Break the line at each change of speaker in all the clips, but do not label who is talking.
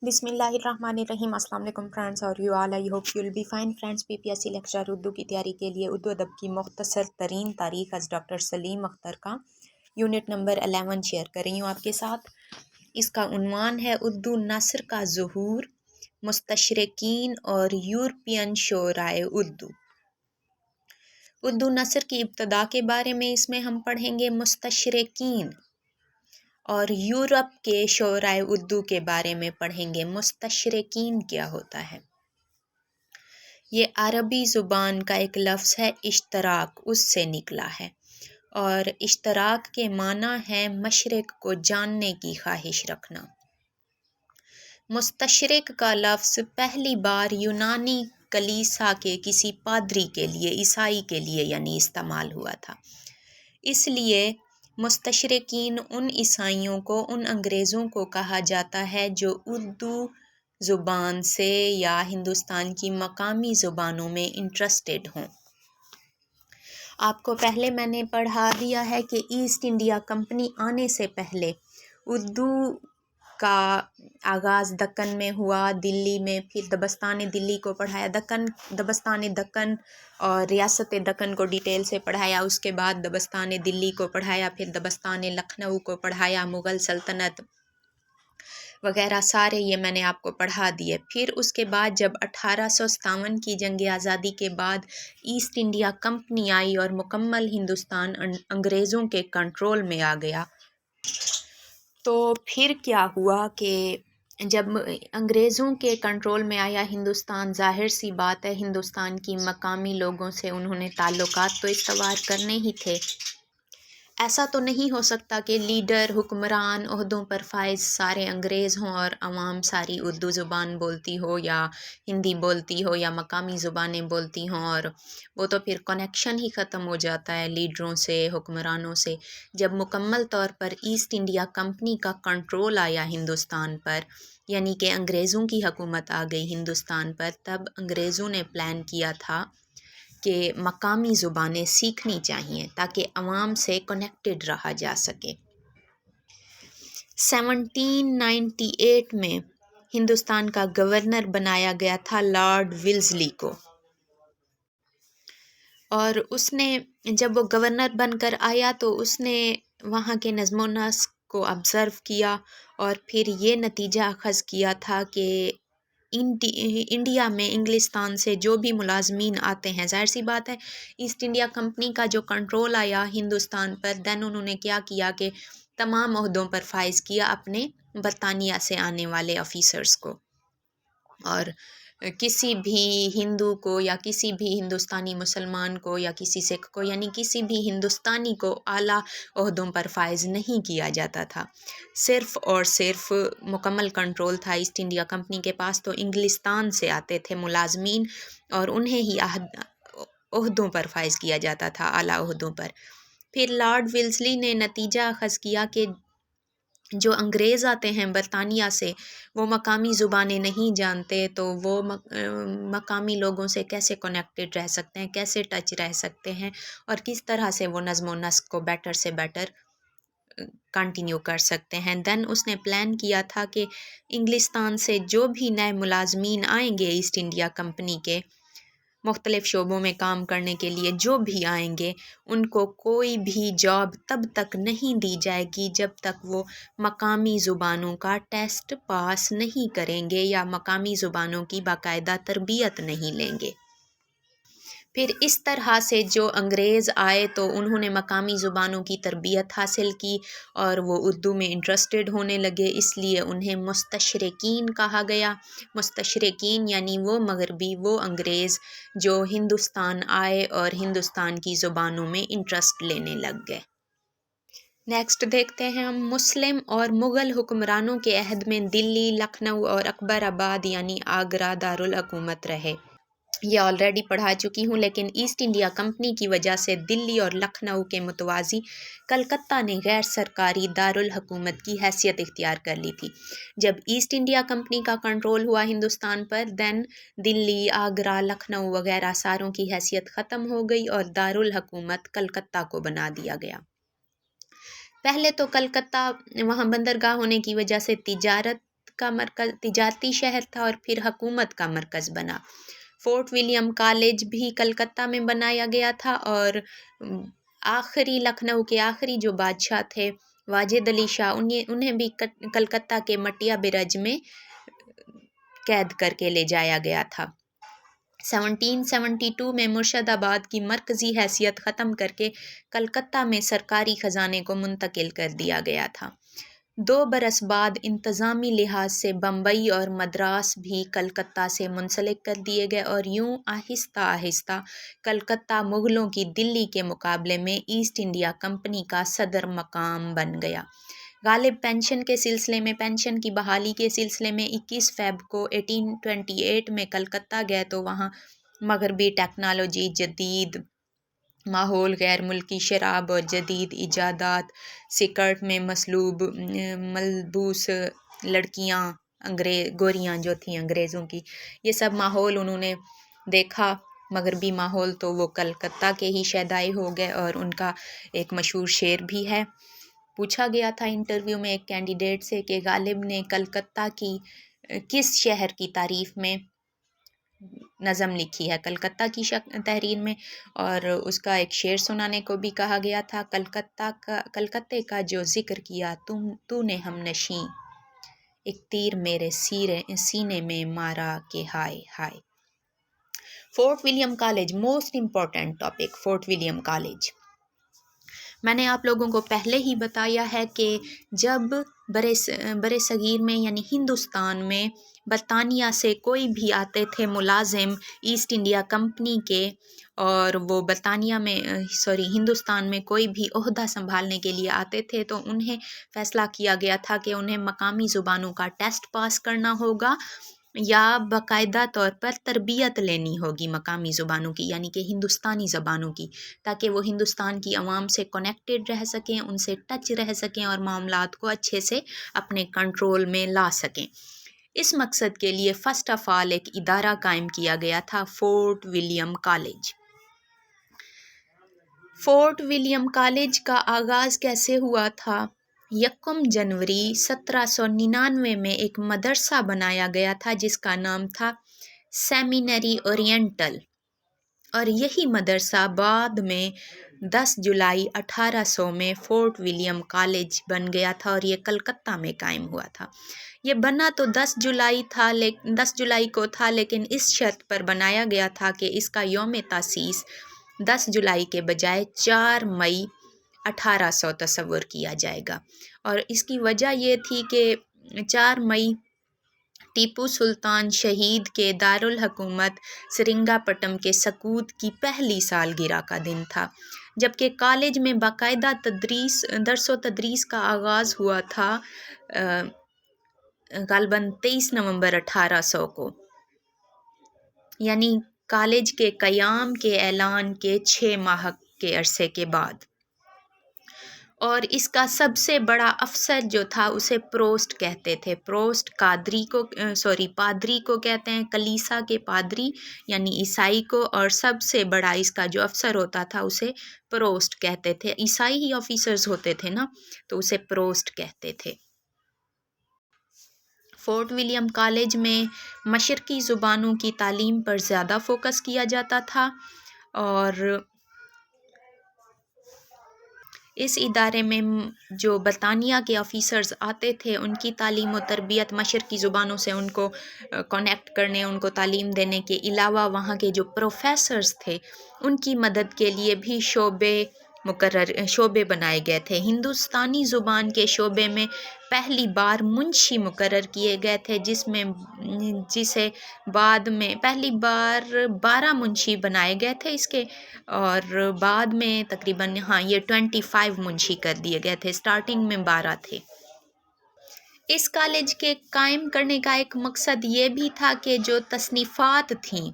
बिस्मिल्लाहिर्रहमानिर्रहीम। अस्सलाम वालेकुम फ्रेंड्स और you all, I hope you will be fine friends. PPSC lecturer Urdu की तैयारी के लिए उर्दू अदब की मुख्तसर तरीन तारीख आज डॉक्टर सलीम अख्तर का यूनिट नंबर 11 शेयर कर रही हूँ आपके साथ। इसका उन्वान है उर्दू नस्र का ज़ुहूर, मुस्तशरिकीन और यूरोपियन शोराए उर्दू। उर्दू नस्र की इब्तदा के बारे में इसमें हम पढ़ेंगे मुस्तशरिकीन, और यूरोप के शोराए उर्दू के बारे में पढ़ेंगे मुस्तशरिकीन क्या होता है। ये अरबी ज़ुबान का एक लफ्ज़ है इश्तराक, उससे निकला है, और इश्तराक के माना है मशरिक़ को जानने की ख्वाहिश रखना। मुस्तशरिक का लफ्ज़ पहली बार यूनानी कलीसा के किसी पादरी के लिए, ईसाई के लिए यानी इस्तेमाल हुआ था। इसलिए मुस्तशरिकीन उन ईसाइयों को, उन अंग्रेज़ों को कहा जाता है जो उर्दू ज़ुबान से या हिंदुस्तान की मकामी ज़ुबानों में इंटरेस्टेड हों। आपको पहले मैंने पढ़ा दिया है कि ईस्ट इंडिया कंपनी आने से पहले उर्दू का आगाज़ दक्कन में हुआ, दिल्ली में, फिर दबस्तान दिल्ली को पढ़ाया, दबस्तान दक्कन और रियासत दक्कन को डिटेल से पढ़ाया, उसके बाद दबस्तान दिल्ली को पढ़ाया, फिर दबस्तान लखनऊ को पढ़ाया, मुग़ल सल्तनत वगैरह सारे ये मैंने आपको पढ़ा दिए। फिर उसके बाद जब 1857 की जंग आज़ादी के बाद ईस्ट इंडिया कंपनी आई और मुकम्मल हिंदुस्तान अंग्रेज़ों के कंट्रोल में आ गया, तो फिर क्या हुआ कि जब अंग्रेज़ों के कंट्रोल में आया हिंदुस्तान, ज़ाहिर सी बात है हिंदुस्तान की मकामी लोगों से उन्होंने ताल्लुकात तो इस्तवार करने ही थे। ऐसा तो नहीं हो सकता कि लीडर, हुक्मरान, ओहदों पर फाइज सारे अंग्रेज़ हों और आवाम सारी उर्दू ज़ुबान बोलती हो या हिंदी बोलती हो या मकामी ज़ुबानें बोलती हों, और वो तो फिर कनेक्शन ही ख़त्म हो जाता है लीडरों से, हुक्मरानों से। जब मुकम्मल तौर पर ईस्ट इंडिया कंपनी का कंट्रोल आया हिंदुस्तान पर, यानी कि अंग्रेज़ों की हुकूमत आ गई हिंदुस्तान पर, तब अंग्रेज़ों ने प्लान किया था कि मकामी ज़ुबानें सीखनी चाहिए ताकि अवाम से कनेक्टेड रहा जा सके। 1798 में हिंदुस्तान का गवर्नर बनाया गया था लॉर्ड विल्ज़ली को, और उसने जब वो गवर्नर बनकर आया तो उसने वहाँ के नज़्म नस्क को ऑब्ज़र्व किया और फिर ये नतीजा अख़ज़ किया था कि इंडिया में इंग्लिस्तान से जो भी मुलाजमीन आते हैं, ज़ाहिर सी बात है ईस्ट इंडिया कंपनी का जो कंट्रोल आया हिंदुस्तान पर, देन उन्होंने क्या किया कि तमाम ओहदों पर फाइज किया अपने बरतानिया से आने वाले ऑफिसर्स को, और किसी भी हिंदू को या किसी भी हिंदुस्तानी मुसलमान को या किसी सिख को, यानी किसी भी हिंदुस्तानी को आला ओहदों पर फाइज नहीं किया जाता था। सिर्फ़ और सिर्फ मुकम्मल कंट्रोल था ईस्ट इंडिया कंपनी के पास, तो इंग्लिस्तान से आते थे मुलाजमीन और उन्हें ही ओहदों पर फाइज किया जाता था, आला ओहदों पर। फिर लॉर्ड विल्ज़ली ने नतीजा अख़ज़ किया कि जो अंग्रेज़ आते हैं बरतानिया से, वो मकामी ज़ुबानें नहीं जानते, तो वो मकामी लोगों से कैसे कनेक्टेड रह सकते हैं, कैसे टच रह सकते हैं, और किस तरह से वो नज़्म व नस्क को बेटर से बेटर कंटिन्यू कर सकते हैं। देन उसने प्लान किया था कि इंग्लिस्तान से जो भी नए मुलाजमीन आएंगे ईस्ट इंडिया कंपनी के मुख्तलिफ़ शोबों में काम करने के लिए, जो भी आएंगे उनको कोई भी जॉब तब तक नहीं दी जाएगी जब तक वो मकामी ज़ुबानों का टेस्ट पास नहीं करेंगे या मकामी ज़ुबानों की बाकायदा तरबियत नहीं लेंगे। फिर इस तरह से जो अंग्रेज़ आए तो उन्होंने मकामी ज़ुबानों की तरबियत हासिल की और वो उर्दू में इंटरेस्टेड होने लगे, इसलिए उन्हें मुस्तशरिकीन कहा गया। मुस्तशरिकीन यानी वो मगरबी, वो अंग्रेज़ जो हिंदुस्तान आए और हिंदुस्तान की ज़ुबानों में इंटरेस्ट लेने लग गए। नेक्स्ट देखते हैं हम, मुस्लिम और मुग़ल हुक्मरानों के अहद में दिल्ली, लखनऊ और अकबराबाद यानी आगरा दारुल हुकूमत रहे। ये ऑलरेडी पढ़ा चुकी हूँ, लेकिन ईस्ट इंडिया कंपनी की वजह से दिल्ली और लखनऊ के मुतवाज़ी कलकत्ता ने गैर सरकारी दारुल हुकूमत की हैसियत इख्तियार कर ली थी। जब ईस्ट इंडिया कंपनी का कंट्रोल हुआ हिंदुस्तान पर, देन दिल्ली, आगरा, लखनऊ वगैरह सारों की हैसियत ख़त्म हो गई और दारुल हुकूमत कलकत्ता को बना दिया गया। पहले तो कलकत्ता वहाँ बंदरगाह होने की वजह से तिजारत का मरकज़, तिजारती शहर था और फिर हुकूमत का मरकज़ बना। फोर्ट विलियम कॉलेज भी कलकत्ता में बनाया गया था और आखिरी लखनऊ के आखिरी जो बादशाह थे वाजिद अली शाह, उन्हें भी कलकत्ता के मटिया बिरज में कैद करके ले जाया गया था। 1772 में मुर्शदाबाद की मरकज़ी हैसियत ख़त्म करके कलकत्ता में सरकारी ख़जाने को मुंतकिल कर दिया गया था। 2 बरस बाद इंतज़ामी लिहाज से बम्बई और मद्रास भी कलकत्ता से मुंसलिक कर दिए गए और यूं आहिस्ता आहिस्ता कलकत्ता मुग़लों की दिल्ली के मुकाबले में ईस्ट इंडिया कंपनी का सदर मकाम बन गया। गालिब पेंशन की बहाली के सिलसिले में 21 फ़रवरी को 1828 में कलकत्ता गए तो वहाँ मगरबी टेक्नोलॉजी, जदीद माहौल, गैर मुल्की शराब और जदीद इजादात, सिकर्ट में मलबूस लड़कियाँ, गोरियाँ जो थीं अंग्रेज़ों की, ये सब माहौल उन्होंने देखा मगरबी माहौल, तो वो कलकत्ता के ही शैदाई हो गए। और उनका एक मशहूर शेर भी है। पूछा गया था इंटरव्यू में एक कैंडिडेट से कि गालिब ने कलकत्ता की किस शहर की तारीफ़ में नज़म लिखी है, कलकत्ता की तहरीर में, और उसका एक शेर सुनाने को भी कहा गया था। कलकत्ते का जो ज़िक्र किया तूने हमनशी, एक तीर मेरे सीने में मारा के हाय हाय। Fort William college, most important topic, Fort William college. मैंने आप लोगों को पहले ही बताया है कि जब बरे सगीर में यानी हिंदुस्तान में बरतानिया से कोई भी आते थे मुलाजिम ईस्ट इंडिया कंपनी के, और वो हिंदुस्तान में कोई भी ओहदा संभालने के लिए आते थे, तो उन्हें फ़ैसला किया गया था कि उन्हें मकामी ज़ुबानों का टेस्ट पास करना होगा या बाकायदा तौर पर तरबियत लेनी होगी मकामी ज़ुबानों की, यानी कि हिंदुस्तानी ज़बानों की, ताकि वो हिंदुस्तान की आवाम से कनेक्टेड रह सकें, उनसे टच रह सकें और मामलात को अच्छे से अपने कंट्रोल में ला सकें। इस मकसद के लिए फ़र्स्ट ऑफ़ ऑल एक इदारा कायम किया गया था, fort William college. Fort William college का आगाज़ कैसे हुआ था? 1 जनवरी 1799 में एक मदरसा बनाया गया था जिसका नाम था सेमिनरी ओरिएंटल, और यही मदरसा बाद में 10 जुलाई 1800 में फोर्ट विलियम कॉलेज बन गया था और ये कलकत्ता में कायम हुआ था। ये बना तो 10 जुलाई को था, लेकिन इस शर्त पर बनाया गया था कि इसका यौम तासीस 10 जुलाई के बजाय 4 मई 1800 तस्वुर किया जाएगा। और इसकी वजह ये थी कि 4 मई टीपू सुल्तान शहीद के दारुल हुकूमत सेरिंगापटम के सकूत की पहली सालगिरह का दिन था, जबकि कॉलेज में बाकायदा दरसो तदरीस का आगाज़ हुआ था ग़ालिबन 23 नवंबर 1800 को, यानी कॉलेज के क़याम के ऐलान के 6 माह के अरसे के बाद। और इसका सबसे बड़ा अफसर जो था उसे प्रोस्ट कहते थे। प्रोस्ट पादरी को कहते हैं, कलीसा के पादरी यानी ईसाई को, और सबसे बड़ा इसका जो अफसर होता था उसे प्रोस्ट कहते थे। ईसाई ही ऑफिसर्स होते थे ना, तो उसे प्रोस्ट कहते थे। फोर्ट विलियम कॉलेज में मशरकी ज़ुबानों की तालीम पर ज़्यादा फोकस किया जाता था, और इस इदारे में जो बरतानिया के ऑफ़िसर्स आते थे उनकी तालीम व तरबियत मशरकी ज़ुबानों से उनको कनेक्ट करने, उनको तालीम देने के अलावा वहाँ के जो प्रोफेसर्स थे उनकी मदद के लिए भी शोबे बनाए गए थे। हिंदुस्तानी ज़ुबान के शोबे में पहली बार मुंशी मुकर्रर किए गए थे, जिसे बाद में पहली बार 12 मुंशी बनाए गए थे इसके, और बाद में तकरीबन ये 25 मुंशी कर दिए गए थे। स्टार्टिंग में 12 थे। इस कॉलेज के कायम करने का एक मकसद ये भी था कि जो तसनीफ़ात थीं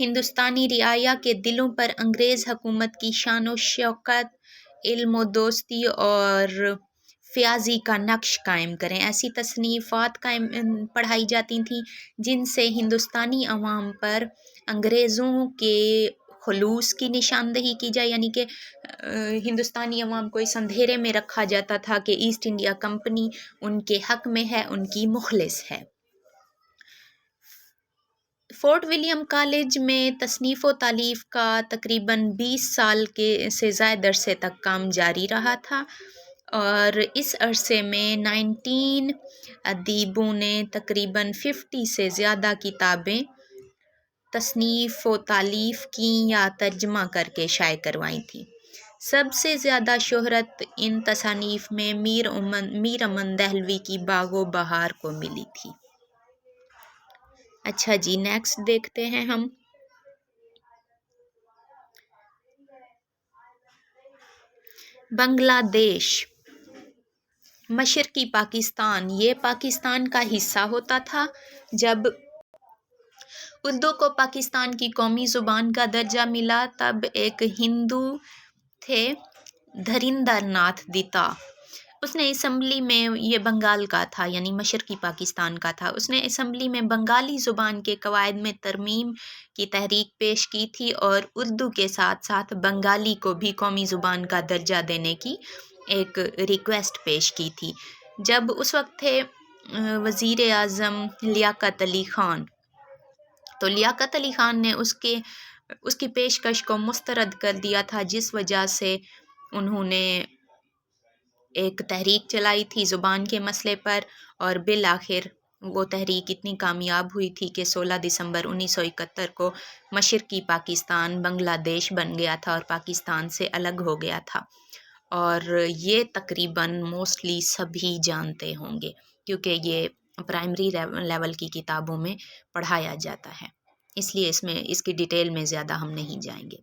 हिंदुस्तानी रियाया के दिलों पर अंग्रेज़ हुकूमत की शान व शौकत, इल्म व दोस्ती और फ़याज़ी का नक्श कायम करें। ऐसी तसनीफ़ात पढ़ाई जाती थीं जिनसे हिंदुस्तानी अवाम पर अंग्रेज़ों के خلوص کی نشاندہی کی جائے، یعنی کہ ہندوستانی عوام کو اس اندھیرے میں رکھا جاتا تھا کہ ایسٹ انڈیا کمپنی ان کے حق میں ہے، ان کی مخلص ہے۔ فورٹ ولیم کالج میں تصنیف و تالیف کا تقریباً 20 سال سے زائد عرصے تک کام جاری رہا تھا، اور اس عرصے میں 19 ادیبوں نے تقریباً 50 سے زیادہ کتابیں تصنیف و تالیف کی یا ترجمہ کر کے شائع کروائیں تھیں۔ سب سے زیادہ شہرت ان تصانیف میں میر امن دہلوی کی باغ و بہار کو ملی تھی۔ اچھا جی، نیکسٹ دیکھتے ہیں ہم بنگلہ دیش۔ مشرقی پاکستان، یہ پاکستان کا حصہ ہوتا تھا۔ جب اردو کو پاکستان کی قومی زبان کا درجہ ملا تب ایک ہندو تھے دھریندر ناتھ دتا، اس نے اسمبلی میں، یہ بنگال کا تھا یعنی مشرقی پاکستان کا تھا، اس نے اسمبلی میں بنگالی زبان کے قواعد میں ترمیم کی تحریک پیش کی تھی اور اردو کے ساتھ ساتھ بنگالی کو بھی قومی زبان کا درجہ دینے کی ایک ریکویسٹ پیش کی تھی۔ جب اس وقت تھے وزیر اعظم لیاقت علی خان، تو لیاقت علی خان نے اس کی پیشکش کو مسترد کر دیا تھا، جس وجہ سے انہوں نے ایک تحریک چلائی تھی زبان کے مسئلے پر، اور بالآخر وہ تحریک اتنی کامیاب ہوئی تھی کہ 16 دسمبر 1971 کو مشرقی پاکستان بنگلہ دیش بن گیا تھا اور پاکستان سے الگ ہو گیا تھا، اور یہ تقریباً موسٹلی سبھی جانتے ہوں گے کیونکہ یہ پرائمری لیول کی کتابوں میں پڑھایا جاتا ہے، اس لیے اس کی ڈیٹیل میں زیادہ ہم نہیں جائیں گے۔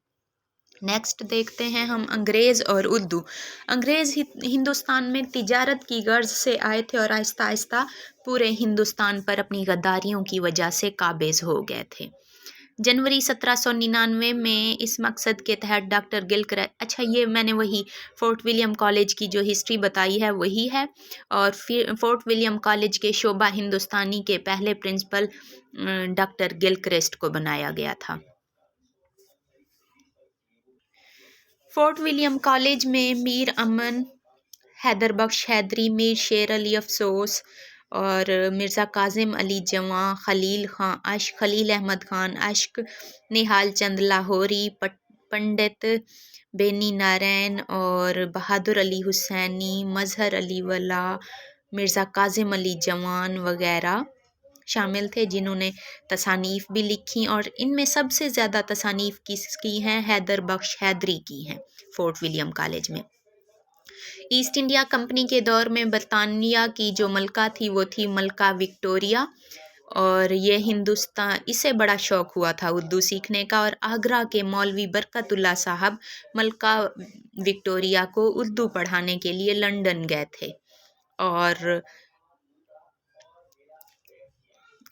نیکسٹ دیکھتے ہیں ہم انگریز اور اردو۔ انگریز ہندوستان میں تجارت کی غرض سے آئے تھے اور آہستہ آہستہ پورے ہندوستان پر اپنی غداریوں کی وجہ سے قابض ہو گئے تھے۔ جنوری 1799 میں اس مقصد کے تحت ڈاکٹر گلکرسٹ، اچھا یہ میں نے وہی فورٹ ولیم کالج کی جو ہسٹری بتائی ہے وہی ہے، اور فورٹ ولیم کالج کے شعبہ ہندوستانی کے پہلے پرنسپل ڈاکٹر گلکرسٹ کو بنایا گیا تھا۔ فورٹ ولیم کالج میں میر امن، حیدر بخش حیدری، میر شیر علی افسوس اور مرزا کاظم علی جواں، خلیل احمد خان اشک، نہال چند لاہوری، پنڈت بینی نارائن اور بہادر علی حسینی، مظہر علی ولا، مرزا کاظم علی جوان وغیرہ شامل تھے جنہوں نے تصانیف بھی لکھی، اور ان میں سب سے زیادہ تصانیف کس کی ہیں؟ حیدر بخش حیدری کی ہیں فورٹ ولیم کالج میں۔ ایسٹ انڈیا کمپنی کے دور میں برطانیہ کی جو ملکہ تھی وہ تھی ملکہ وکٹوریہ، اور یہ اسے بڑا شوق ہوا تھا اردو سیکھنے کا، اور آگرہ کے مولوی برکت اللہ صاحب ملکہ وکٹوریہ کو اردو پڑھانے کے لیے لندن گئے تھے، اور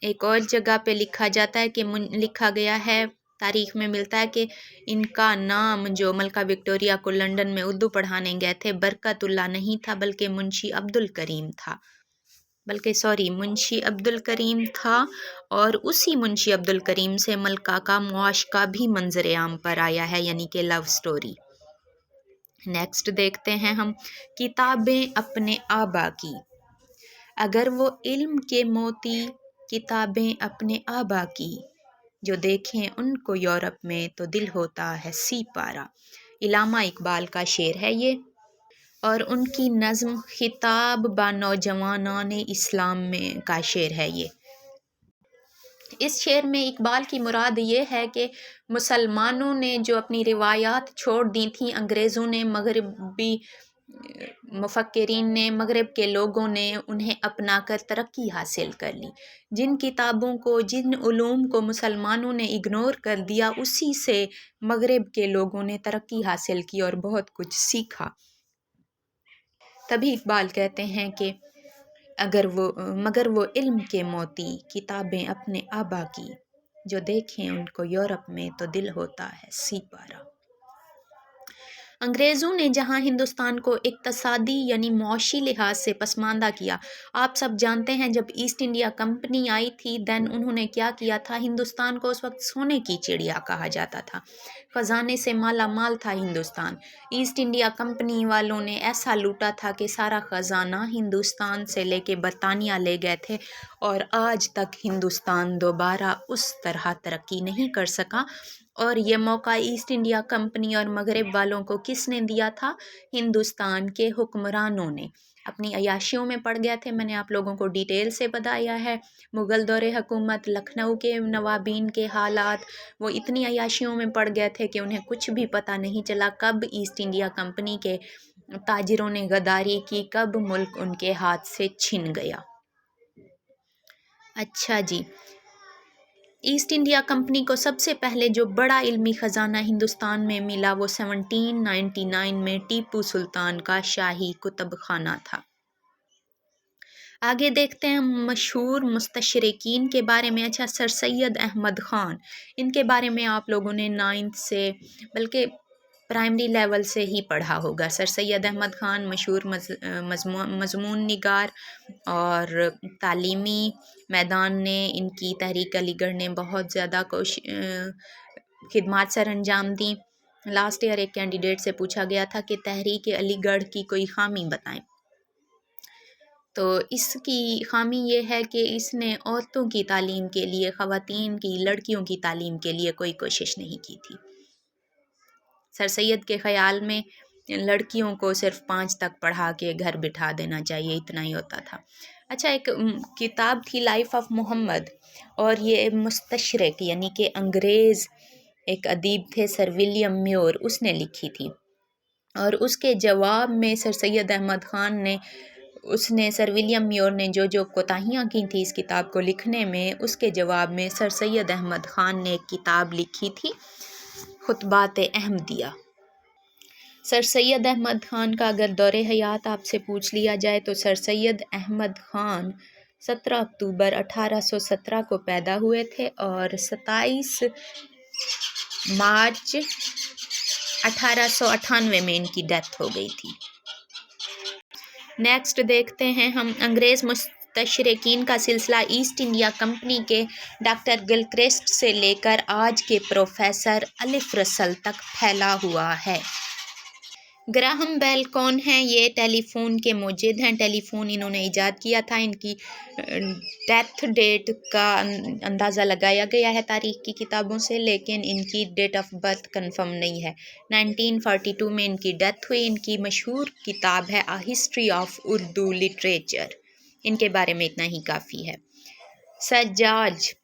ایک اور جگہ پہ لکھا گیا ہے، تاریخ میں ملتا ہے کہ ان کا نام جو ملکہ وکٹوریہ کو لندن میں اردو پڑھانے گئے تھے برکت اللہ نہیں تھا بلکہ منشی عبد الکریم تھا، اور اسی منشی عبد الکریم سے ملکہ کا معاشقہ بھی منظر عام پر آیا ہے، یعنی کہ لو سٹوری۔ نیکسٹ دیکھتے ہیں ہم کتابیں اپنے آبا کی۔ اگر وہ علم کے موتی کتابیں اپنے آبا کی، جو دیکھیں ان کو یورپ میں تو دل ہوتا ہے سی پارا، علامہ اقبال کا شعر ہے یہ، اور ان کی نظم خطاب با نوجوانان اسلام میں کا شعر ہے یہ۔ اس شعر میں اقبال کی مراد یہ ہے کہ مسلمانوں نے جو اپنی روایات چھوڑ دی تھیں، انگریزوں نے، مغربی مفکرین نے، مغرب کے لوگوں نے انہیں اپنا کر ترقی حاصل کر لی۔ جن کتابوں کو، جن علوم کو مسلمانوں نے اگنور کر دیا، اسی سے مغرب کے لوگوں نے ترقی حاصل کی اور بہت کچھ سیکھا۔ تبھی اقبال کہتے ہیں کہ مگر وہ علم کے موتی کتابیں اپنے آبا کی، جو دیکھیں ان کو یورپ میں تو دل ہوتا ہے سی پارا۔ अंग्रेज़ों ने जहाँ हिंदुस्तान को इक़्तिसादी यानी मौशी लिहाज से पसमानदा किया, आप सब जानते हैं जब ईस्ट इंडिया कंपनी आई थी देन उन्होंने क्या किया था, हिंदुस्तान को उस वक्त सोने की चिड़िया कहा जाता था, ख़जाने से माला माल था हिंदुस्तान। ईस्ट इंडिया कंपनी वालों ने ऐसा लूटा था कि सारा ख़जाना हिंदुस्तान से लेके बरतानिया ले गए थे और आज तक हिंदुस्तान दोबारा उस तरह तरक्की नहीं कर सका। और ये मौका ईस्ट इंडिया कंपनी और मगरब वालों को किसने दिया था, हिंदुस्तान के हुक्मरानों ने। अपनी अयाशियों में पड़ गए थे, मैंने आप लोगों को डिटेल से बताया है। मुग़ल दौरे हुकूमत, लखनऊ के नवाबीन के हालात, वो इतनी अयाशियों में पड़ गए थे कि उन्हें कुछ भी पता नहीं चला कब ईस्ट इंडिया कंपनी के ताजिरों ने गद्दारी की, कब मुल्क उनके हाथ से छिन गया। अच्छा जी, ईस्ट इंडिया कंपनी को सबसे पहले जो बड़ा इल्मी ख़जाना हिंदुस्तान में मिला वो 1799 में टीपू सुल्तान का शाही कुतुब खाना था। आगे देखते हैं मशहूर मुस्तशरिकीन के बारे में। अच्छा, सर सैयद अहमद ख़ान, इनके बारे में आप लोगों ने 9th से बल्कि प्राइमरी लेवल से ही पढ़ा होगा। सर सैयद अहमद ख़ान मशहूर मज़मून निगार और तालीमी मैदान ने इनकी तहरीक अलीगढ़ ने बहुत ज़्यादा खिदमात सर अंजाम दी। लास्ट ईयर एक कैंडिडेट से पूछा गया था कि तहरीक अलीगढ़ की कोई ख़ामी बताएं, तो इसकी ख़ामी ये है कि इसने औरतों की तालीम के लिए, ख़वातीन की, लड़कियों की तालीम के लिए कोई कोशिश नहीं की थी। सर सैयद के ख़याल में लड़कियों को सिर्फ 5 तक पढ़ा के घर बिठा देना चाहिए, इतना ही होता था। अच्छा, एक किताब थी लाइफ ऑफ मोहम्मद, और ये मुस्तशरिक यानी कि अंग्रेज़ एक अदीब थे सर विलियम म्योर, उसने लिखी थी। और उसके जवाब में सर सैयद अहमद ख़ान ने सर विलियम म्योर ने जो कोताहियाँ की थी इस किताब को लिखने में, उसके जवाब में सर सैयद अहमद ख़ान ने एक किताब लिखी थी, खुतबात अहमदिया। सर सैयद अहमद ख़ान का अगर दौरे हयात आपसे पूछ लिया जाए तो सर सैयद अहमद ख़ान 17 अक्टूबर 1817 को पैदा हुए थे और 27 मार्च 1898 में इनकी डेथ हो गई थी। नेक्स्ट देखते हैं हम अंग्रेज़ मुस्तशरिकीन का सिलसिला ईस्ट इंडिया कंपनी के डॉक्टर गिलक्रिस्ट से लेकर आज के प्रोफेसर अलिफ रसल तक फैला हुआ है। ग्राहम बेल कौन है? ये टेलीफ़ोन के मुजिद हैं, टेलीफ़ोन इन्होंने ईजाद किया था। इनकी डेथ डेट का अंदाज़ा लगाया गया है तारीख़ की किताबों से, लेकिन इनकी डेट ऑफ बर्थ कंफर्म नहीं है। 1942 में इनकी डेथ हुई। इनकी मशहूर किताब है a history of Urdu literature, इनके बारे में इतना ही काफ़ी है। सर जॉर्ज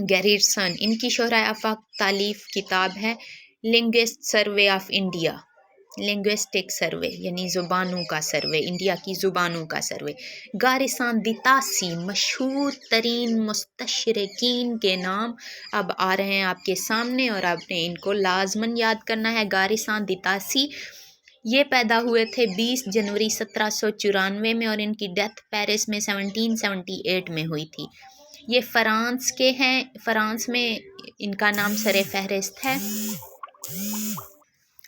गैरिसन, इनकी शोहरा आफाक तालीफ किताब है linguist survey of India, linguistic survey यानी ज़ुबानों का सर्वे, इंडिया की ज़ुबानों का सर्वे। गारिसान दितासी, मशहूर तरीन मुस्तशरिकीन के नाम अब आ रहे हैं आपके सामने और आपने इनको लाजमन याद करना है। गारिसान दितासी ये पैदा हुए थे 20 जनवरी 1794 में और इनकी डेथ पेरिस में 1778 में हुई थी। ये फ़्रांस के हैं, फ़्रांस में इनका नाम सरे फहरिस्त है।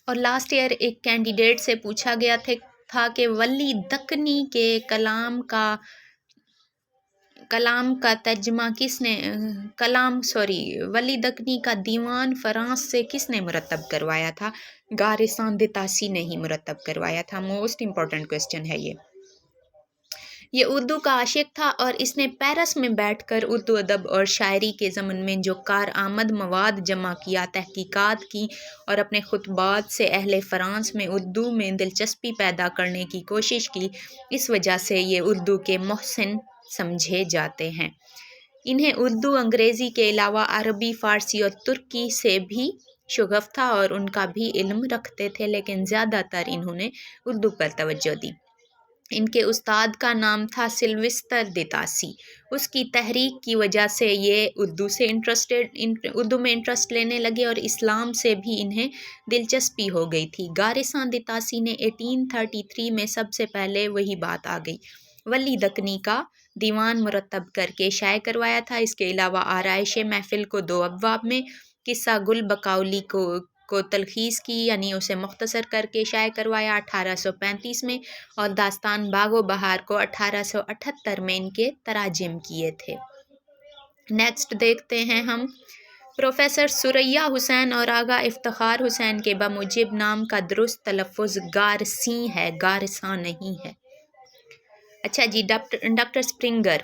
और लास्ट ईयर एक कैंडिडेट से पूछा गया था कि वली दक्कनी के कलाम का तर्जमा किसने वली दक्कनी का दीवान फ़्रांस से किसने मुरतब करवाया था? गारिसान दितासी ने ही मुरतब करवाया था। मोस्ट इम्पॉर्टेंट क्वेश्चन है ये उर्दू का आशिक था और इसने पेरिस में बैठकर उर्दू अदब और शायरी के ज़मन में जो कारआमद मवाद जमा किया, तहकीकात की और अपने खुतबात से अहले फ़्रांस में उर्दू में दिलचस्पी पैदा करने की कोशिश की, इस वजह से ये उर्दू के मोहसिन समझे जाते हैं। इन्हें उर्दू अंग्रेज़ी के अलावा अरबी, फ़ारसी और तुर्की से भी शगफ था और उनका भी इल्म रखते थे, लेकिन ज़्यादातर इन्होंने उर्दू पर तवज्जो दी। इनके उस्ताद का नाम था सिल्वेस्टर दितासी। उसकी तहरीक की वजह से ये उर्दू में इंटरेस्ट लेने लगे और इस्लाम से भी इन्हें दिलचस्पी हो गई थी। गारिसान दितासी ने 1833 में सबसे पहले वही बात आ गई, वली दक्कनी का दीवान मुरतब करके शाये करवाया था। इसके अलावा आराइश महफिल को 2 अबवाब में, किस्सा गुल बकाउली को کو تلخیص کی یعنی اسے مختصر کر کے شائع کروایا 1835 میں، اور داستان باغ و بہار کو 1878 میں ان کے تراجم کیے تھے۔ نیکسٹ دیکھتے ہیں ہم پروفیسر ثریا حسین اور آغا افتخار حسین کے بموجب نام کا درست تلفظ گارسیں ہے، گارساں نہیں ہے۔ اچھا جی، ڈاکٹر اسپرنگر،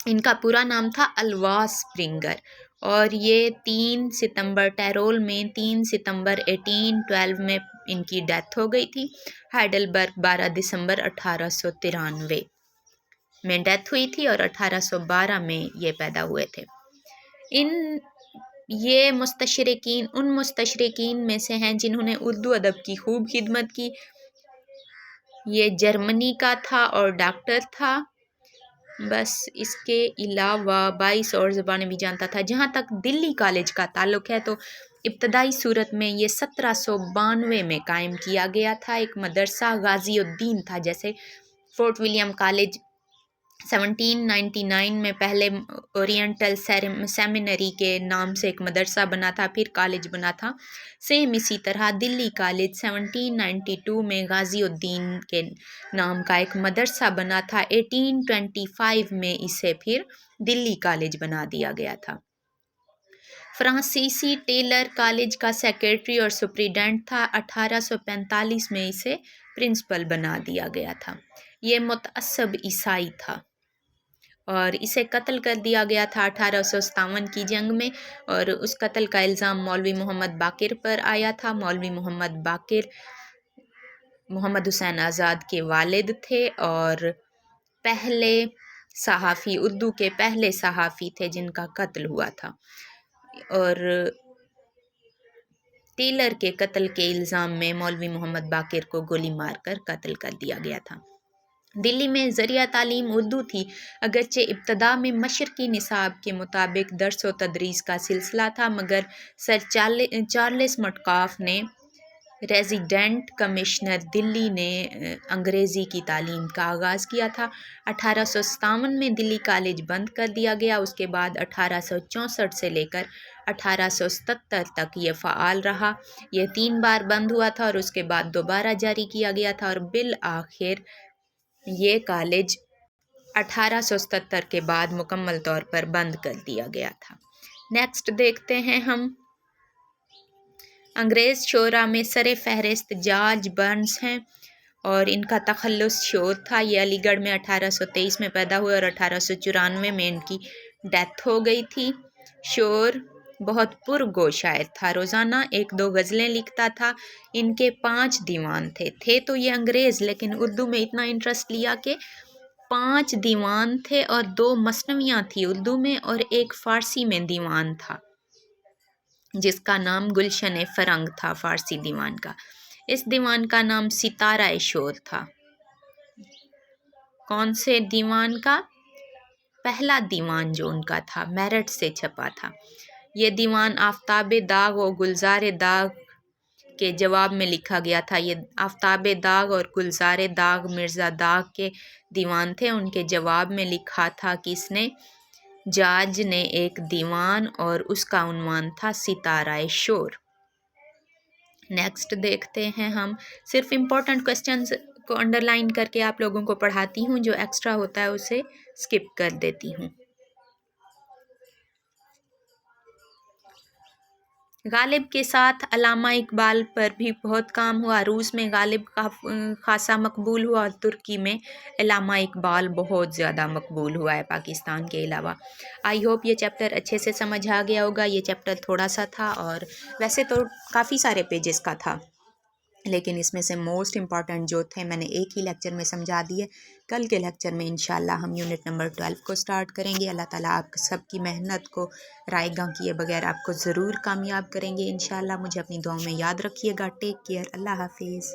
ان کا پورا نام تھا الواس اسپرنگر، اور یہ 3 ستمبر ٹیرول میں 3 ستمبر 1812 میں ان کی ڈیتھ ہو گئی تھی۔ ہائیڈلبرگ 12 دسمبر 1893 میں ڈیتھ ہوئی تھی، اور 1812 میں یہ پیدا ہوئے تھے۔ یہ مستشرقین ان مستشرقین میں سے ہیں جنہوں نے اردو ادب کی خوب خدمت کی۔ یہ جرمنی کا تھا اور ڈاکٹر تھا، بس اس کے علاوہ 22 اور زبانیں بھی جانتا تھا۔ جہاں تک دلی کالج کا تعلق ہے تو ابتدائی صورت میں یہ 1792 میں قائم کیا گیا تھا۔ ایک مدرسہ غازی الدین تھا، جیسے فورٹ ولیم کالج 1799 میں پہلے اورینٹل سیمینری کے نام سے ایک مدرسہ بنا تھا، پھر کالج بنا تھا۔ سیم اسی طرح دلی کالج 1792 میں غازی الدین کے نام کا ایک مدرسہ بنا تھا۔ 1825 میں اسے پھر دلی کالج بنا دیا گیا تھا۔ فرانسیسی ٹیلر کالج کا سیکریٹری اور سپریڈنٹ تھا۔ 1845 میں اسے پرنسپل بنا دیا گیا تھا۔ یہ متعصب عیسائی تھا اور اسے قتل کر دیا گیا تھا 1857 کی جنگ میں، اور اس قتل کا الزام مولوی محمد باقر پر آیا تھا۔ مولوی محمد باقر محمد حسین آزاد کے والد تھے اور پہلے صحافی، اردو کے پہلے صحافی تھے جن کا قتل ہوا تھا، اور ٹیلر کے قتل کے الزام میں مولوی محمد باقر کو گولی مار کر قتل کر دیا گیا تھا۔ دلی میں ذریعہ تعلیم اردو تھی، اگرچہ ابتدا میں مشرقی نصاب کے مطابق درس و تدریس کا سلسلہ تھا، مگر سر چارلس مٹکاف نے ریزیڈنٹ کمشنر دلی نے انگریزی کی تعلیم کا آغاز کیا تھا۔ 1857 میں دلی کالج بند کر دیا گیا، اس کے بعد 1864 سے لے کر 1877 تک یہ فعال رہا۔ یہ 3 بار بند ہوا تھا اور اس کے بعد دوبارہ جاری کیا گیا تھا، اور بالآخر یہ کالج 1877 کے بعد مکمل طور پر بند کر دیا گیا تھا۔ نیکسٹ دیکھتے ہیں ہم انگریز شعراء میں سر فہرست جارج برنز ہیں، اور ان کا تخلص شعر تھا۔ یہ علی گڑھ میں 1823 میں پیدا ہوئے اور 1894 میں ان کی ڈیتھ ہو گئی تھی۔ شعر بہت پرگو شاعر تھا، روزانہ 1-2 غزلیں لکھتا تھا۔ ان کے 5 دیوان تھے تو یہ انگریز، لیکن اردو میں اتنا انٹرسٹ لیا کہ 5 دیوان تھے اور 2 مثنویاں تھی اردو میں، اور ایک فارسی میں دیوان تھا جس کا نام گلشن فرنگ تھا، فارسی دیوان کا۔ اس دیوان کا نام ستارہ شور تھا۔ کون سے دیوان کا؟ پہلا دیوان جو ان کا تھا، میرٹھ سے چھپا تھا۔ یہ دیوان آفتاب داغ و گلزار داغ کے جواب میں لکھا گیا تھا۔ یہ آفتاب داغ اور گلزار داغ مرزا داغ کے دیوان تھے۔ ان کے جواب میں لکھا تھا کس نے؟ جارج نے ایک دیوان، اور اس کا عنوان تھا ستارہ شور۔ نیکسٹ دیکھتے ہیں ہم، صرف امپورٹنٹ کوسچنز کو انڈر لائن کر کے آپ لوگوں کو پڑھاتی ہوں، جو ایکسٹرا ہوتا ہے اسے اسکپ کر دیتی ہوں۔ غالب کے ساتھ علامہ اقبال پر بھی بہت کام ہوا۔ روس میں غالب کا خاصا مقبول ہوا، اور ترکی میں علامہ اقبال بہت زیادہ مقبول ہوا ہے پاکستان کے علاوہ۔ آئی ہوپ یہ چیپٹر اچھے سے سمجھ آ گیا ہوگا۔ یہ چیپٹر تھوڑا سا تھا، اور ویسے تو کافی سارے پیجز کا تھا، لیکن اس میں سے موسٹ امپورٹنٹ جو تھے میں نے ایک ہی لیکچر میں سمجھا دیے۔ کل کے لیکچر میں انشاءاللہ ہم یونٹ نمبر 12 کو سٹارٹ کریں گے۔ اللہ تعالیٰ آپ سب کی محنت کو رائے گاں کیے بغیر آپ کو ضرور کامیاب کریں گے انشاءاللہ۔ مجھے اپنی دعاؤں میں یاد رکھیے گا۔ ٹیک کیئر، اللہ حافظ۔